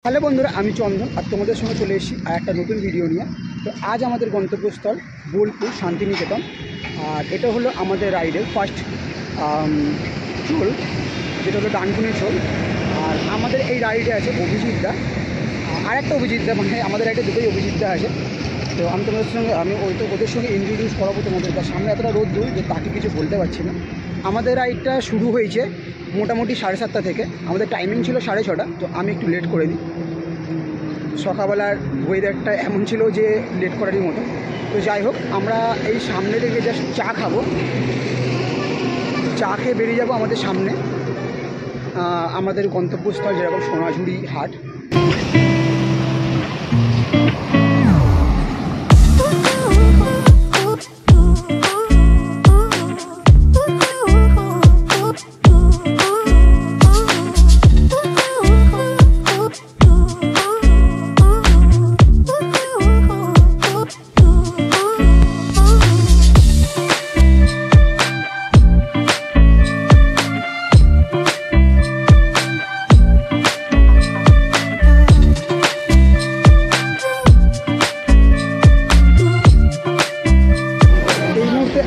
Hello বন্ধুরা, আমি চন্দন আর তোমাদের সঙ্গে চলে এসেছি আর একটা নতুন ভিডিও নিয়ে। তো আজ আমাদের গন্তব্যস্থল বোলপুর শান্তিনিকেতন, আর এটা হলো আমাদের রাইডের ফার্স্ট চোল, যেটা হলো ডানকুনি চোল। আর আমাদের এই রাইডে আছে অভিজিৎদা আর একটা অভিজিৎদা, মানে আমাদের রাইডে দুটোই অভিজিৎদা আছে। তো আমি তোমাদের সঙ্গে ওদের সঙ্গে ইন্ট্রোডিউস করাবো তোমাদের। তার সামনে এতটা রোদ দূর যে তাকে কিছু বলতে পারছি না। আমাদের রাইডটা শুরু হয়েছে মোটামুটি 7:30 থেকে, আমাদের টাইমিং ছিল 6:30। তো আমি একটু লেট করে দিই, সকালবেলার ওয়েদারটা এমন ছিল যে লেট করারই মতো। তো যাই হোক, আমরা এই সামনে থেকে জাস্ট চা খাবো, চা খেয়ে বেরিয়ে যাবো আমাদের সামনে আমাদের গন্তব্যস্থল, যেরকম সোনাঝুরি হাট।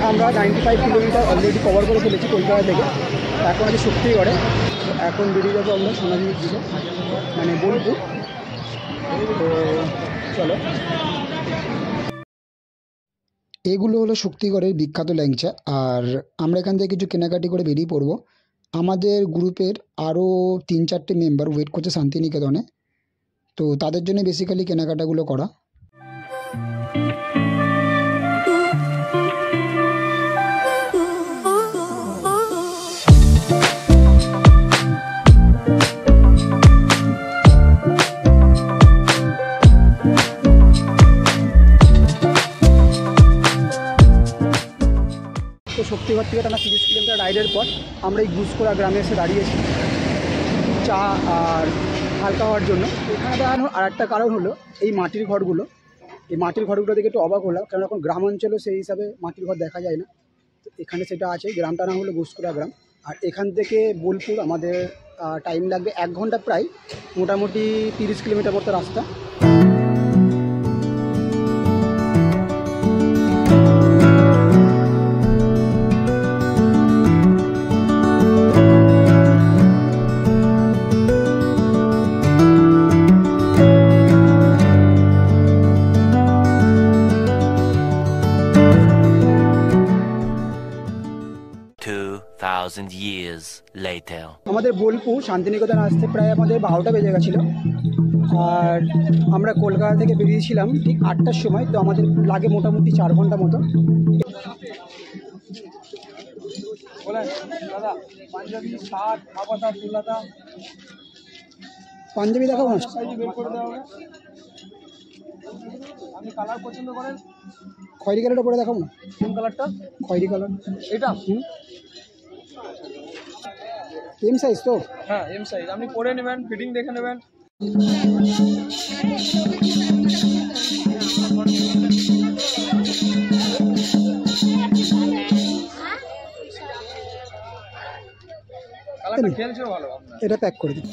আমরা 95 কিলোমিটার অলরেডি কভার করে ফেলেছি কলকাতা থেকে। এখন আছে শক্তিগড়ে। এখন বেরিয়ে যাবো আমরা সোনাঝুরির দিকে, মানে বোলপুর। তো চলো, এগুলো হলো শক্তিগড়ের বিখ্যাত ল্যাংচা। আর আমরা এখান থেকে কিছু কেনাকাটি করে বেরিয়ে পড়বো। আমাদের গ্রুপের আরও 3-4টে মেম্বার ওয়েট করছে শান্তিনিকেতনে, তো তাদের জন্য বেসিক্যালি কেনাকাটাগুলো করা। তো শক্তিগড় থেকে টানা 30 কিলোমিটার রাইডের পর আমরা এই গুসকোড়া গ্রামে এসে দাঁড়িয়েছি চা আর হালকা হওয়ার জন্য। এখানে দাঁড়ানোর আর একটা কারণ হলো এই মাটির ঘরগুলো। এই মাটির ঘরগুলো দেখে একটু অবাক হলাম, কারণ এখন গ্রাম অঞ্চলে সেই হিসাবে মাটির ঘর দেখা যায় না। তো এখানে সেটা আছে। গ্রামটার নাম হলো গুসকোড়া গ্রাম। আর এখান থেকে বোলপুর আমাদের টাইম লাগবে 1 ঘন্টা, প্রায় মোটামুটি 30 কিলোমিটার মতো রাস্তা। years later. আমাদের বোলপুর শান্তিনিকেতন আসতে প্রায় আমাদের 12টা বেজে গেছিলো। আর আমরা কলকাতা থেকে বেরিয়েছিলাম ঠিক 8টার সময়। তো আমাদের লাগে মোটামুটি 4 ঘন্টা মতো। পাঞ্জাবি দেখাবো না? আপনি কালার পছন্দ করেন? খয়েরি কালারটা পরে দেখাবো না? কোন কালারটা? খয়েরি কালার। এটা এম সাইজ তো? হ্যাঁ, এম সাইজ। আপনি পরে নেবেন, ফিটিং দেখে নেবেন। কালারটা খেলছে ভালো। এটা প্যাক করে দিন।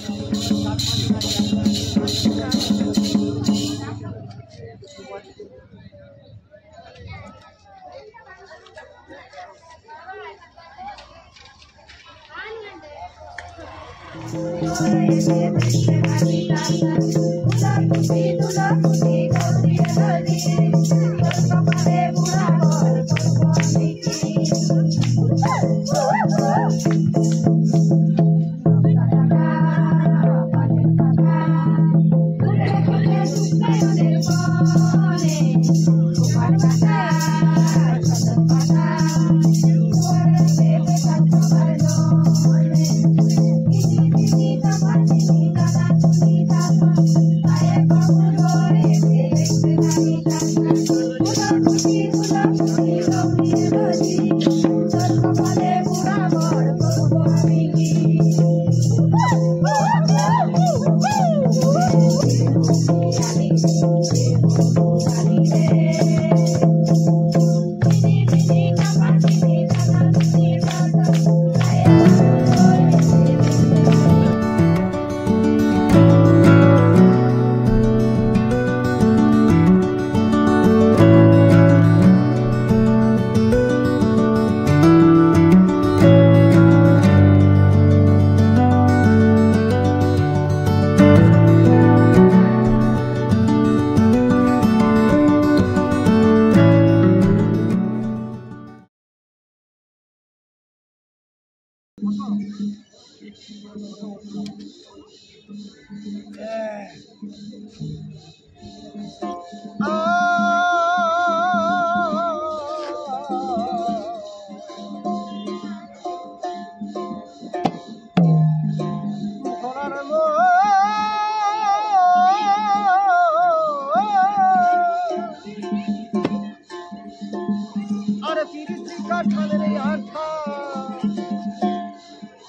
আরে 30 কাঠালের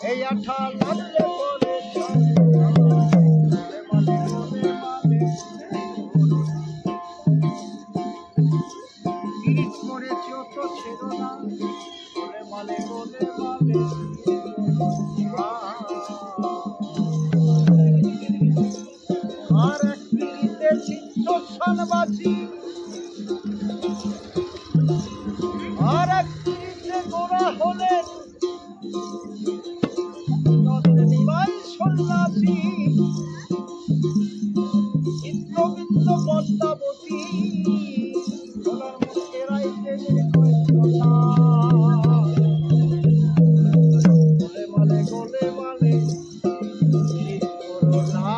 এই আঠা লাগলে পরে করেছি তো ছিল না বলে মালে বলে মালে আর এক মিনিটে চিত্ত সনবাসী আর এক মিনিটে গোড়া হলেন নিবাই সন্ন্যাসী চিত্রবিন্দ পদ্মাবতী ওনার মুখে রাইতে গোলে মালে করোনা।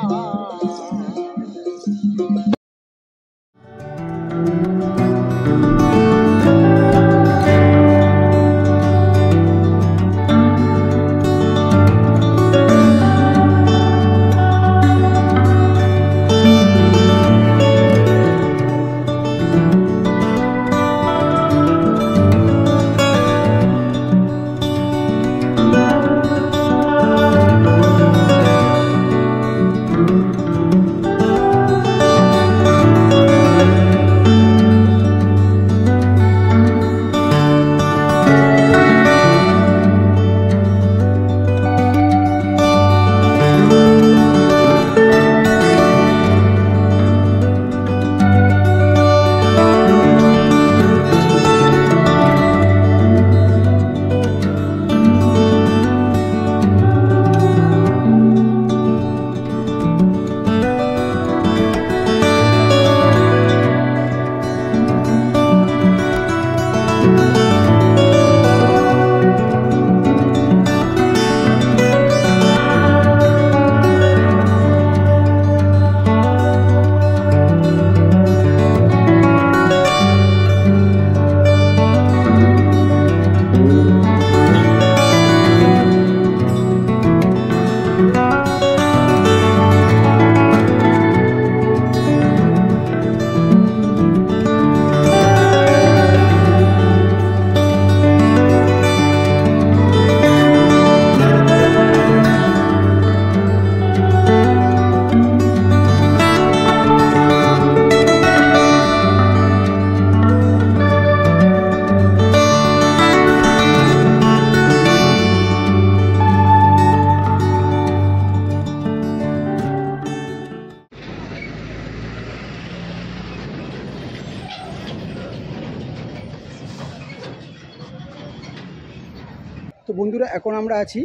তো বন্ধুরা এখন আমরা আছি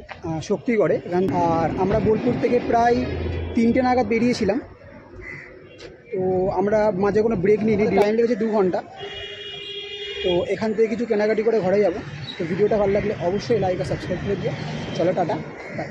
শক্তিগড়ে, আর আমরা বোলপুর থেকে প্রায় 3টে নাগাদ বেরিয়েছিলাম। তো আমরা মাঝে কোনো ব্রেক নিইনি, টাইম লেগেছে 2 ঘন্টা। তো এখান থেকে কিছু কেনাকাটি করে ঘরে যাব। তো ভিডিওটা ভালো লাগলে অবশ্যই লাইক আর সাবস্ক্রাইব করে দিও। চলো টাটা, বাই।